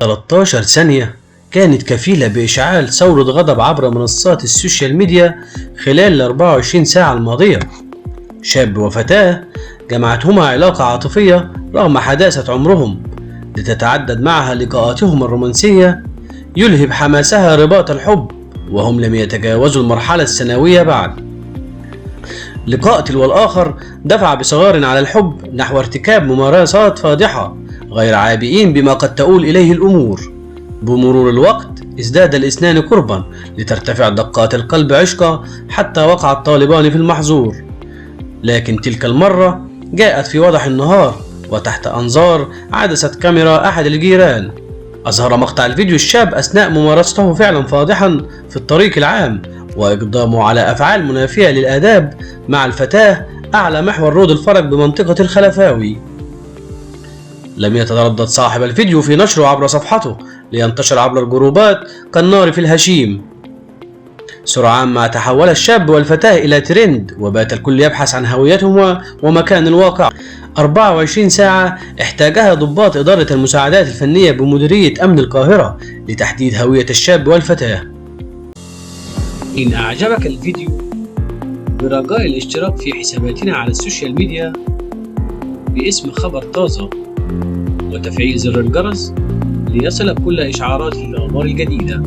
13 ثانية كانت كفيلة بإشعال ثورة غضب عبر منصات السوشيال ميديا خلال ال 24 ساعة الماضية. شاب وفتاة جمعتهما علاقة عاطفية رغم حداثة عمرهم، لتتعدد معها لقاءاتهم الرومانسية يلهب حماسها رباط الحب، وهم لم يتجاوزوا المرحلة الثانوية بعد. لقاء تلو الآخر دفع بصغار على الحب نحو ارتكاب ممارسات فاضحة غير عابئين بما قد تؤول إليه الأمور. بمرور الوقت ازداد الاثنان قربا لترتفع دقات القلب عشقا، حتى وقع الطالبان في المحظور. لكن تلك المرة جاءت في وضح النهار وتحت أنظار عدسة كاميرا أحد الجيران. أظهر مقطع الفيديو الشاب أثناء ممارسته فعلا فاضحا في الطريق العام، وإقدامه على أفعال منافية للآداب مع الفتاة أعلى محور رود الفرج بمنطقة الخلفاوي. لم يتردد صاحب الفيديو في نشره عبر صفحته لينتشر عبر الجروبات كالنار في الهشيم. سرعان ما تحول الشاب والفتاة إلى ترند، وبات الكل يبحث عن هويتهما ومكان الواقع. 24 ساعة احتاجها ضباط إدارة المساعدات الفنية بمديرية أمن القاهرة لتحديد هوية الشاب والفتاة. إن أعجبك الفيديو برجاء الاشتراك في حساباتنا على السوشيال ميديا باسم خبر طازة، وتفعيل زر الجرس ليصلك كل إشعارات الأخبار الجديدة.